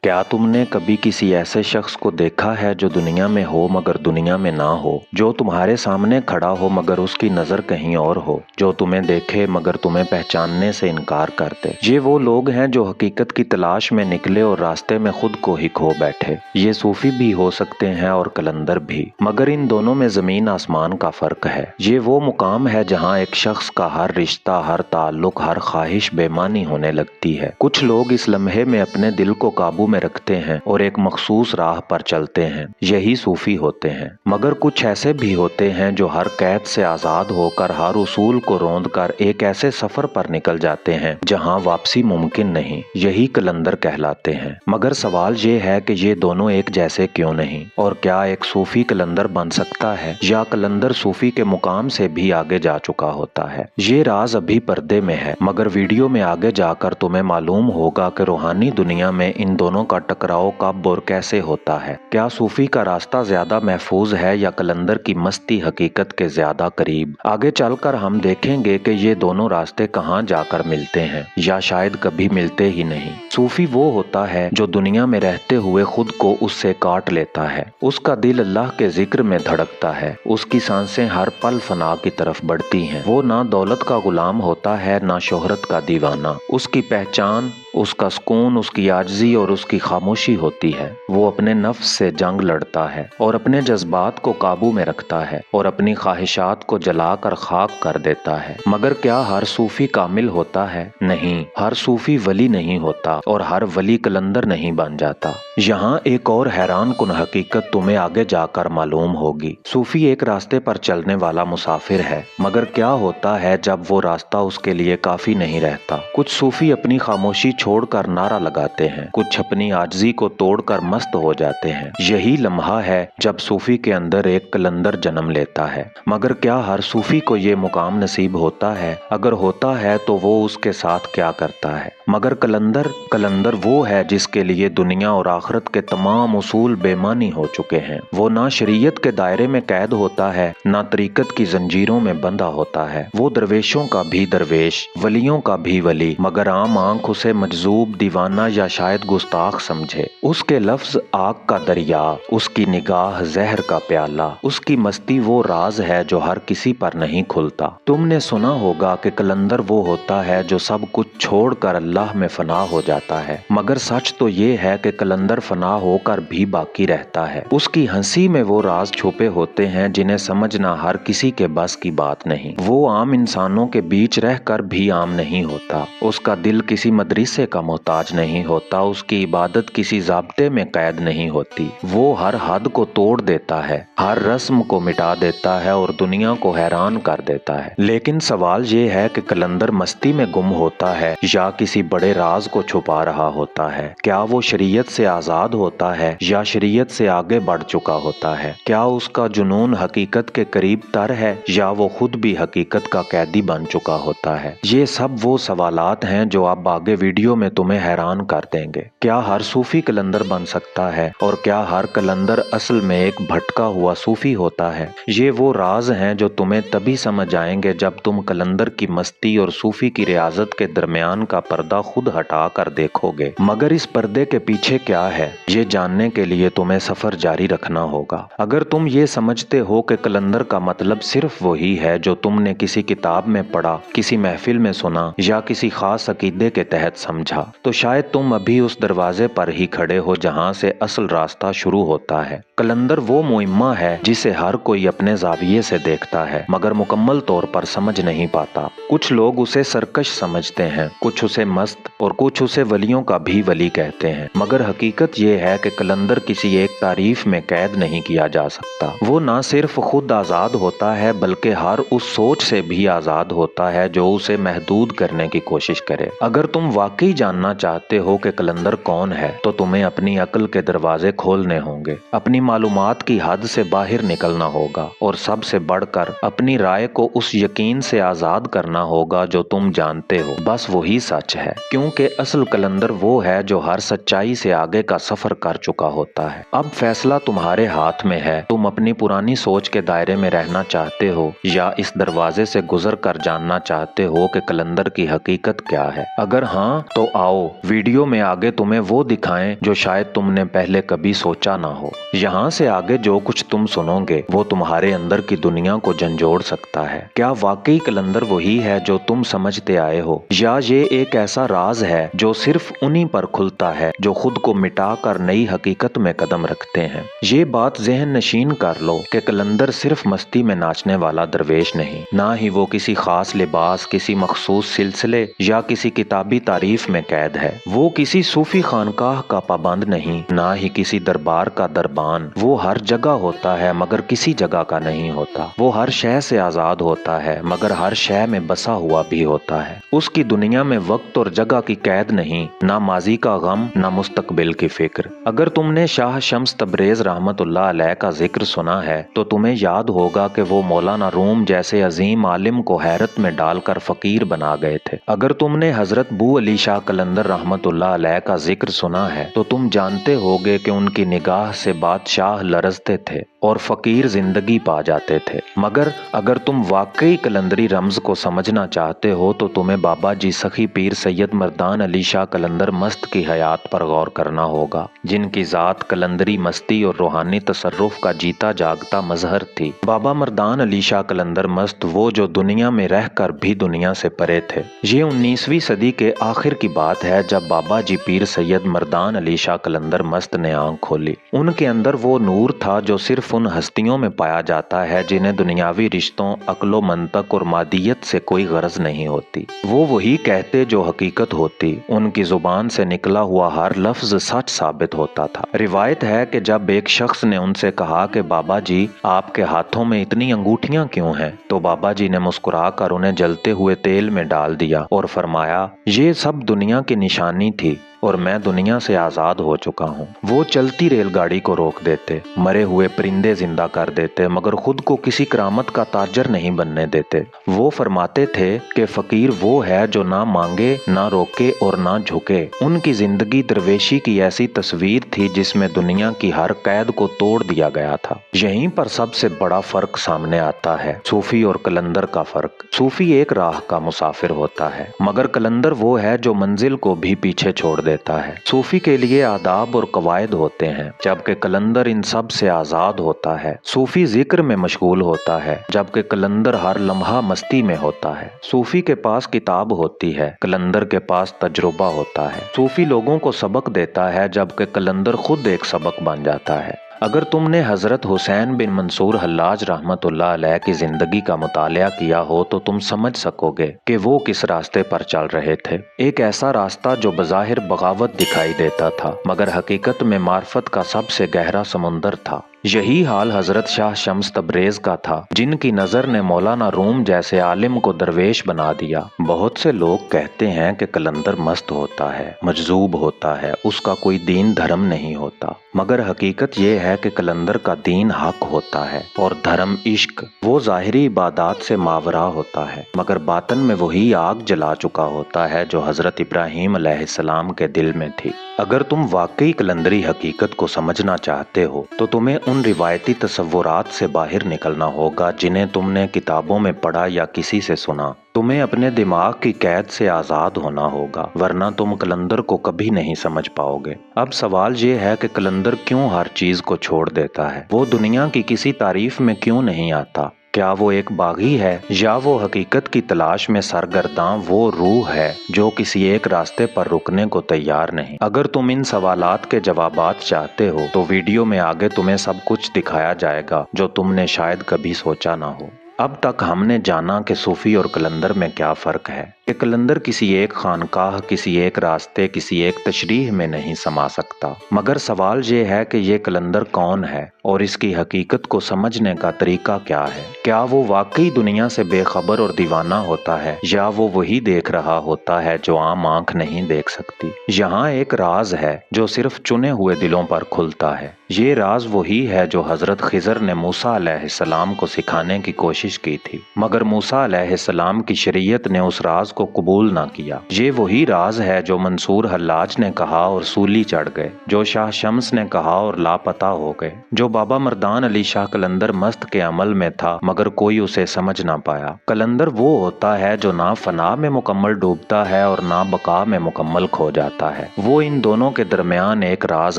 क्या तुमने कभी किसी ऐसे शख्स को देखा है जो दुनिया में हो मगर दुनिया में ना हो, जो तुम्हारे सामने खड़ा हो मगर उसकी नज़र कहीं और हो, जो तुम्हें देखे मगर तुम्हें पहचानने से इनकार कर दे। ये वो लोग हैं जो हकीकत की तलाश में निकले और रास्ते में खुद को ही खो बैठे। ये सूफी भी हो सकते हैं और कलंदर भी, मगर इन दोनों में ज़मीन आसमान का फ़र्क है। ये वो मुकाम है जहाँ एक शख्स का हर रिश्ता, हर ताल्लुक, हर ख्वाहिश बेमानी होने लगती है। कुछ लोग इस लम्हे में अपने दिल को काबू में रखते हैं और एक मखसूस राह पर चलते हैं, यही सूफी होते हैं। मगर कुछ ऐसे भी होते हैं जो हर कैद से आज़ाद होकर, हर उसूल को रोंद कर एक ऐसे सफ़र पर निकल जाते हैं जहां वापसी मुमकिन नहीं, यही कलंदर कहलाते हैं। मगर सवाल ये है कि ये दोनों एक जैसे क्यों नहीं, और क्या एक सूफी कलंदर बन सकता है या कलंदर सूफी के मुकाम से भी आगे जा चुका होता है। ये राज अभी पर्दे में है, मगर वीडियो में आगे जाकर तुम्हें मालूम होगा कि रूहानी दुनिया में इन दोनों का टकराव कब और कैसे होता है। क्या सूफी का रास्ता ज्यादा महफूज है या कलंदर की मस्ती हकीकत के ज्यादा करीब। आगे चलकर हम देखेंगे कि ये दोनों रास्ते कहाँ जाकर मिलते हैं, या शायद कभी मिलते ही नहीं। सूफी वो होता है जो दुनिया में रहते हुए खुद को उससे काट लेता है। उसका दिल अल्लाह के जिक्र में धड़कता है, उसकी सांसें हर पल फना की तरफ बढ़ती हैं। वो ना दौलत का गुलाम होता है, ना शोहरत का दीवाना। उसकी पहचान, उसका सुकून, उसकी आजिज़ी और उसकी खामोशी होती है। वो अपने नफ्स से जंग लड़ता है और अपने जज्बात को काबू में रखता है और अपनी ख्वाहिशात को जलाकर खाक कर देता है। मगर क्या हर सूफी कामिल होता है? नहीं, हर सूफी वली नहीं होता और हर वली कलंदर नहीं बन जाता। यहाँ एक और हैरान कुन हकीकत तुम्हें आगे जाकर मालूम होगी। सूफी एक रास्ते पर चलने वाला मुसाफिर है, मगर क्या होता है जब वो रास्ता उसके लिए काफी नहीं रहता। कुछ सूफी अपनी खामोशी छोड़कर नारा लगाते हैं, कुछ अपनी आजिज़ी को तोड़कर मस्त हो जाते हैं। यही लम्हा है जब सूफी के अंदर एक कलंदर जन्म लेता है। मगर क्या हर सूफी को ये मुकाम नसीब होता है? अगर होता है तो वो उसके साथ क्या करता है? मगर कलंदर वो है जिसके लिए दुनिया और आखिरत के तमाम उसूल बेमानी हो चुके हैं। वो ना शरीयत के दायरे में कैद होता है, ना तरीकत की जंजीरों में बंधा होता है। वो दरवेशों का भी दरवेश, वलियों का भी वली, मगर आम आंख उसे मजजूब, दीवाना या शायद गुस्ताख समझे। उसके लफ्ज आग का दरिया, उसकी निगाह जहर का प्याला, उसकी मस्ती वो राज है जो हर किसी पर नहीं खुलता। तुमने सुना होगा कि कलंदर वो होता है जो सब कुछ छोड़कर अल्लाह में फना हो जाता है, मगर सच तो ये है कि कलंदर फना होकर भी बाकी रहता है। उसकी हंसी में वो राज छुपे होते हैं जिन्हें समझना हर किसी के बस की बात नहीं। वो आम इंसानों के बीच रहकर भी आम नहीं होता। उसका दिल किसी मदरसे का मोहताज नहीं होता, उसकी इबादत किसी ज़ाब्ते में कैद नहीं होती। वो हर हद को तोड़ देता है, हर रस्म को मिटा देता है और दुनिया को हैरान कर देता है। लेकिन सवाल ये है कि कलंदर मस्ती में गुम होता है या किसी बड़े राज को छुपा रहा होता है। क्या वो शरीयत से आज़ाद होता है या शरीयत से आगे बढ़ चुका होता है? क्या उसका जुनून हकीकत के करीब तर है या वो खुद भी हकीकत का कैदी बन चुका होता है? ये सब वो सवालात हैं जो अब आगे वीडियो में तुम्हें हैरान कर देंगे। क्या हर सूफी कलंदर बन सकता है, और क्या हर कलंदर असल में एक भटका हुआ सूफी होता है? ये वो राज हैं जो तुम्हें तभी समझ आएंगे जब तुम कलंदर की मस्ती और सूफी की रियाजत के दरमियान का पर्दा खुद हटा कर देखोगे। मगर इस पर्दे के पीछे क्या है, ये जानने के लिए तुम्हें सफर जारी रखना होगा। अगर तुम ये समझते हो कि कलंदर का मतलब सिर्फ वही है जो तुमने किसी किताब में पढ़ा, किसी महफिल में सुना या किसी खास अकीदे के तहत समझा, तो शायद तुम अभी उस दरवाजे पर ही खड़े हो जहां से असल रास्ता शुरू होता है। कलंदर वो मुइम्मा है जिसे हर कोई अपने जाविये से देखता है, मगर मुकम्मल तौर पर समझ नहीं पाता। कुछ लोग उसे सरकश समझते हैं, कुछ उसे मस्त और कुछ उसे वलियों का भी वली कहते हैं। मगर हकीकत ये है कि कलंदर किसी एक तारीफ में कैद नहीं किया जा सकता। वो ना सिर्फ खुद आज़ाद होता है बल्कि हर उस सोच से भी आज़ाद होता है जो उसे महदूद करने की कोशिश करे। अगर तुम वाकई जानना चाहते हो कि कलंदर कौन है, तो तुम्हें अपनी अक्ल के दरवाजे खोलने होंगे, अपनी मालूमात की हद से बाहर निकलना होगा और सबसे बढ़कर अपनी राय को उस यकीन से आज़ाद करना होगा जो तुम जानते हो बस वही सच है। क्योंकि असल कलंदर वो है जो हर सच्चाई से आगे का सफर कर चुका होता है। अब फैसला तुम्हारे हाथ में है, तुम अपनी पुरानी सोच के दायरे में रहना चाहते हो या इस दरवाजे से गुजर कर जानना चाहते हो कि कलंदर की हकीकत क्या है। अगर हाँ, तो आओ वीडियो में आगे तुम्हें वो दिखाएं जो शायद तुमने पहले कभी सोचा ना हो। यहाँ से आगे जो कुछ तुम सुनोगे वो तुम्हारे अंदर की दुनिया को झंझोड़ सकता है। क्या वाकई कलंदर वही है जो तुम समझते आए हो, या ये एक ऐसा राज है जो सिर्फ उन्हीं पर खुलता है जो खुद को मिटा कर नई हकीकत में कदम रखते हैं। ये बात जहन नशीन कर लो कि कलंदर सिर्फ मस्ती में नाचने वाला दरवेश नहीं, ना ही वो किसी खास लिबास, किसी मखसूस सिलसिले या किसी किताबी तारीफ में कैद है। वो किसी सूफी खानकाह का पाबंद नहीं, ना ही किसी दरबार का दरबान। वो हर जगह होता है मगर किसी जगह का नहीं होता। वो हर शय से आजाद होता है मगर हर शय में बसा हुआ भी होता है। उसकी दुनिया में वक्त और जगह की कैद नहीं, ना माजी का गम, ना मुस्तकबिल की फिक्र। अगर तुमने शाह शम्स तबरेज रहमतुल्लाह अलैह का जिक्र सुना है तो तुम्हें याद होगा कि वो मौलाना रूम जैसे अजीम आलिम को हैरत में डालकर फकीर बना गए थे। अगर तुमने हजरत बू अली शाह कलंदर रहमतुल्लाह अलैह का जिक्र सुना है तो तुम जानते होगे कि उनकी निगाह से बादशाह लरजते थे और फकीर जिंदगी पा जाते थे। मगर अगर तुम वाकई कलंदरी रम्ज को समझना चाहते हो तो तुम्हें बाबा जी सखी पीर सैयद मर्दान अली शाह कलंदर मस्त की हयात पर गौर करना होगा, जिनकी जात कलंदरी मस्ती और रूहानी तसर्रुफ का जीता जागता मजहर थी। बाबा मर्दान अली शाह कलंदर मस्त वो जो दुनिया में रहकर भी दुनिया से परे थे। ये 19वीं सदी के आखिर की बात है जब बाबा जी पीर सैयद मर्दान अली शाह कलंदर मस्त ने आंख खोली। उनके अंदर वो नूर था जो सिर्फ उन हस्तियों में पाया जाता है जिन्हें दुनियावी रिश्तों, अक्लो मंतक और मादियत से कोई गरज नहीं होती। वो वही कहते जो हकीकत होती। उनकी जुबान से निकला हुआ हर लफ्ज सच साबित होता था। रिवायत है कि जब एक शख्स ने उनसे कहा कि बाबा जी आपके हाथों में इतनी अंगूठियां क्यों हैं, तो बाबा जी ने मुस्कुरा कर उन्हें जलते हुए तेल में डाल दिया और फरमाया, ये सब दुनिया की निशानी थी और मैं दुनिया से आजाद हो चुका हूँ। वो चलती रेलगाड़ी को रोक देते, मरे हुए परिंदे जिंदा कर देते, मगर खुद को किसी करामत का ताजर नहीं बनने देते। वो फरमाते थे कि फकीर वो है जो ना मांगे, ना रोके और ना झुके। उनकी जिंदगी दरवेशी की ऐसी तस्वीर थी जिसमें दुनिया की हर कैद को तोड़ दिया गया था। यहीं पर सबसे बड़ा फर्क सामने आता है, सूफी और कलंदर का फर्क। सूफी एक राह का मुसाफिर होता है मगर कलंदर वो है जो मंजिल को भी पीछे छोड़ देता है। सूफी के लिए आदाब और कवायद होते हैं जबकि कलंदर इन सब से आजाद होता है। सूफी जिक्र में मशगूल होता है जबकि कलंदर हर लम्हा मस्ती में होता है। सूफी के पास किताब होती है, कलंदर के पास तजुर्बा होता है। सूफी लोगों को सबक देता है जबकि कलंदर खुद एक सबक बन जाता है। अगर तुमने हजरत हुसैन बिन मंसूर हल्लाज रहमतुल्लाह अलैह की जिंदगी का मुतालिया किया हो तो तुम समझ सकोगे कि वो किस रास्ते पर चल रहे थे। एक ऐसा रास्ता जो बज़ाहिर बगावत दिखाई देता था मगर हकीकत में मार्फत का सबसे गहरा समुंदर था। यही हाल हजरत शाह शम्स तबरेज का था, जिनकी नज़र ने मौलाना रूम जैसे आलिम को दरवेश बना दिया। बहुत से लोग कहते हैं कि कलंदर मस्त होता है, मजजूब होता है, उसका कोई दीन धर्म नहीं होता, मगर हकीकत ये है कि कलंदर का दीन हक होता है और धर्म इश्क। वो ज़ाहिरी इबादत से मावरा होता है मगर बातन में वही आग जला चुका होता है जो हजरत इब्राहीम अलैहिस्सलाम के दिल में थी। अगर तुम वाकई कलंदरी हकीकत को समझना चाहते हो तो तुम्हें उन रिवायती तसव्वुरात से बाहर निकलना होगा जिन्हें तुमने किताबों में पढ़ा या किसी से सुना। तुम्हें अपने दिमाग की कैद से आज़ाद होना होगा, वरना तुम कलंदर को कभी नहीं समझ पाओगे। अब सवाल ये है कि कलंदर क्यों हर चीज़ को छोड़ देता है? वो दुनिया की किसी तारीफ में क्यों नहीं आता? क्या वो एक बागी है या वो हकीकत की तलाश में सरगर्दां वो रूह है जो किसी एक रास्ते पर रुकने को तैयार नहीं? अगर तुम इन सवालात के जवाबात चाहते हो तो वीडियो में आगे तुम्हें सब कुछ दिखाया जाएगा जो तुमने शायद कभी सोचा ना हो। अब तक हमने जाना कि सूफी और कलंदर में क्या फ़र्क है कि कलंदर किसी एक खानकाह, किसी एक रास्ते, किसी एक तशरीह में नहीं समा सकता। मगर सवाल ये है कि ये कलंदर कौन है और इसकी हकीकत को समझने का तरीका क्या है? क्या वो वाकई दुनिया से बेखबर और दीवाना होता है या वो वही देख रहा होता है जो आम आंख नहीं देख सकती? यहाँ एक राज है जो सिर्फ चुने हुए दिलों पर खुलता है। ये राज वही है जो हजरत खिजर ने मूसा अलैहिस्सलाम को सिखाने की कोशिश की थी, मगर मूसा अलैहिस्सलाम की शरीयत ने उस राज को कबूल ना किया। ये वही राज है जो मंसूर हल्लाज ने कहा और सूली चढ़ गए, जो शाह शम्स ने कहा और लापता हो गए, जो बाबा मर्दान अली शाह कलंदर मस्त के अमल में था मगर कोई उसे समझ ना पाया। कलंदर वो होता है जो ना फना में मुकम्मल डूबता है और ना बका में मुकम्मल खो जाता है। वो इन दोनों के दरमियान एक राज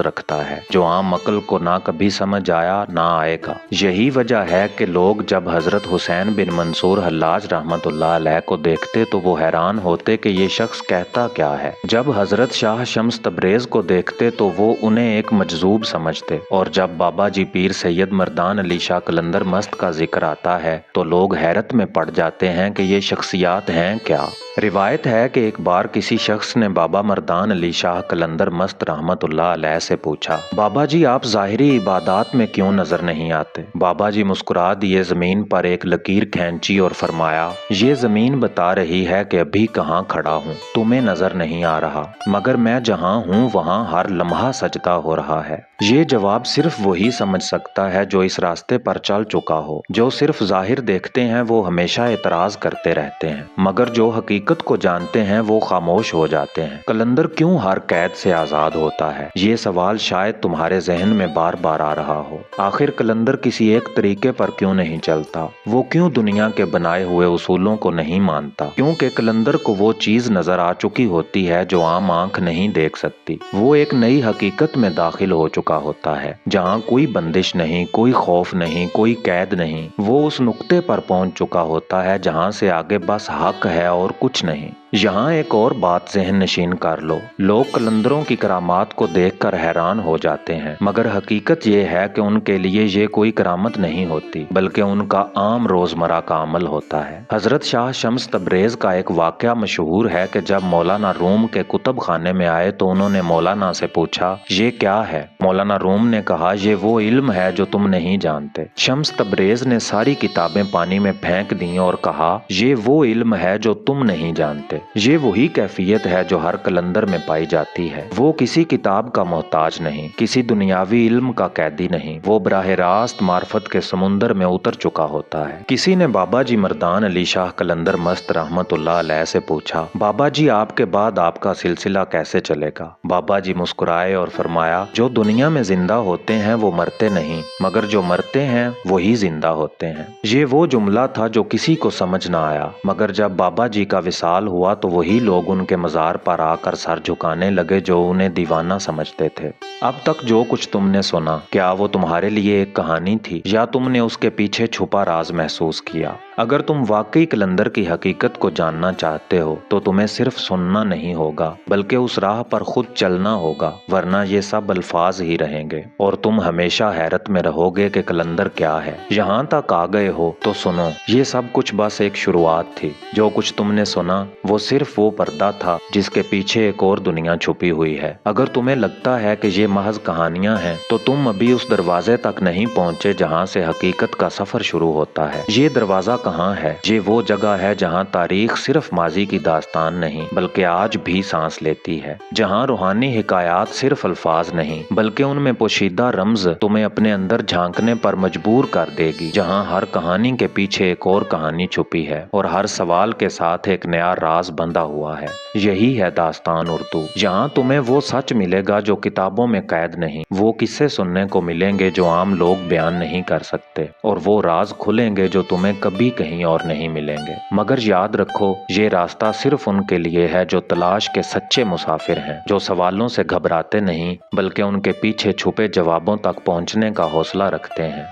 रखता है जो आम अक्ल को ना कभी समझ आया ना आएगा। यही वजह है कि लोग जब हजरत हुसैन बिन मंसूर हल्लाज रहमतुल्लाह अलैह को देखते तो वो हैरान होते कि ये शख्स कहता क्या है। जब हजरत शाह शम्स तबरेज को देखते तो वो उन्हें एक मजजूब समझते, और जब बाबा जी पीर सैयद मर्दान अली शाह कलंदर मस्त का जिक्र आता है तो लोग हैरत में पड़ जाते हैं कि ये शख्सियात हैं क्या। रिवायत है कि एक बार किसी शख्स ने बाबा मर्दान अली शाह कलंदर मस्त रहमतुल्लाह अलैह से पूछा, बाबा जी आप ज़ाहिरी इबादत में क्यों नजर नहीं आते? बाबा जी मुस्कुरा दिए, जमीन पर एक लकीर खींची और फरमाया, ये जमीन बता रही है कि अभी कहाँ खड़ा हूँ, तुम्हें नजर नहीं आ रहा, मगर मैं जहाँ हूँ वहाँ हर लम्हा सजदा हो रहा है। ये जवाब सिर्फ वही समझ सकता है जो इस रास्ते पर चल चुका हो। जो सिर्फ जाहिर देखते हैं वो हमेशा एतराज करते रहते हैं, मगर जो हकीकत को जानते हैं वो खामोश हो जाते हैं। कलंदर क्यों हर कैद से आजाद होता है? ये सवाल शायद तुम्हारे जहन में बार बार आ रहा हो। आखिर कलंदर किसी एक तरीके पर क्यों नहीं चलता? वो क्यों दुनिया के बनाए हुए उसूलों को नहीं मानता? क्योंकि कलंदर को वो चीज नजर आ चुकी होती है जो आम आंख नहीं देख सकती। वो एक नई हकीकत में दाखिल हो चुका होता है जहाँ कोई बंदिश नहीं, कोई खौफ नहीं, कोई कैद नहीं। वो उस नुक्ते पर पहुंच चुका होता है जहाँ से आगे बस हक है और कुछ नहीं। यहाँ एक और बात ज़हन नशीन कर लो। लोग कलंदरों की करामात को देखकर हैरान हो जाते हैं, मगर हकीकत ये है कि उनके लिए ये कोई करामत नहीं होती, बल्कि उनका आम रोजमर्रा का अमल होता है। हजरत शाह शम्स तबरेज का एक वाक़या मशहूर है कि जब मौलाना रूम के कुतुब खाने में आए तो उन्होंने मौलाना से पूछा, ये क्या है? मौलाना रूम ने कहा, ये वो इल्म है जो तुम नहीं जानते। शम्स तबरेज ने सारी किताबें पानी में फेंक दी और कहा, ये वो इल्म है जो तुम नहीं जानते। ये वही कैफियत है जो हर कलंदर में पाई जाती है। वो किसी किताब का मोहताज नहीं, किसी दुनियावी इल्म का कैदी नहीं, वो बराह रास्त मार्फत के समुंदर में उतर चुका होता है। किसी ने बाबा जी मर्दान अली शाह कलंदर मस्त रहमतुल्लाह अलैह से पूछा, बाबा जी आपके बाद आपका सिलसिला कैसे चलेगा? बाबा जी मुस्कुराए और फरमाया, जो दुनिया में जिंदा होते हैं वो मरते नहीं, मगर जो मरते हैं वही जिंदा होते हैं। ये वो जुमला था जो किसी को समझ ना आया, मगर जब बाबा जी का विसाल हुआ तो वही लोग उनके मज़ार पर आकर सर झुकाने लगे जो उन्हें दीवाना समझते थे। अब तक जो कुछ तुमने सुना, क्या वो तुम्हारे लिए एक कहानी थी या तुमने उसके पीछे छुपा राज महसूस किया? अगर तुम वाकई कलंदर की हकीकत को जानना चाहते हो तो तुम्हें सिर्फ सुनना नहीं होगा, बल्कि उस राह पर खुद चलना होगा, वरना ये सब अल्फाज ही रहेंगे और तुम हमेशा हैरत में रहोगे कि कलंदर क्या है। यहाँ तक आ गए हो तो सुनो, ये सब कुछ बस एक शुरुआत थी। जो कुछ तुमने सुना वो सिर्फ वो पर्दा था जिसके पीछे एक और दुनिया छुपी हुई है। अगर तुम्हें लगता है कि ये महज कहानियां हैं तो तुम अभी उस दरवाजे तक नहीं पहुंचे जहां से हकीकत का सफर शुरू होता है। ये दरवाजा कहाँ है? ये वो जगह है जहां तारीख सिर्फ माजी की दास्तान नहीं बल्कि आज भी सांस लेती है, जहां रूहानी हिकायात सिर्फ अल्फाज नहीं बल्कि उनमें पोशीदा रम्ज तुम्हें अपने अंदर झांकने पर मजबूर कर देगी, जहां हर कहानी के पीछे एक और कहानी छुपी है और हर सवाल के साथ एक नया राज बंधा हुआ है। यही है दास्तान उर्दू। यहाँ तुम्हें वो सच मिलेगा जो किताबों में कैद नहीं, वो किस्से सुनने को मिलेंगे जो आम लोग बयान नहीं कर सकते, और वो राज खुलेंगे जो तुम्हें कभी कहीं और नहीं मिलेंगे। मगर याद रखो, ये रास्ता सिर्फ उनके लिए है जो तलाश के सच्चे मुसाफिर हैं, जो सवालों से घबराते नहीं बल्कि उनके पीछे छुपे जवाबों तक पहुँचने का हौसला रखते हैं।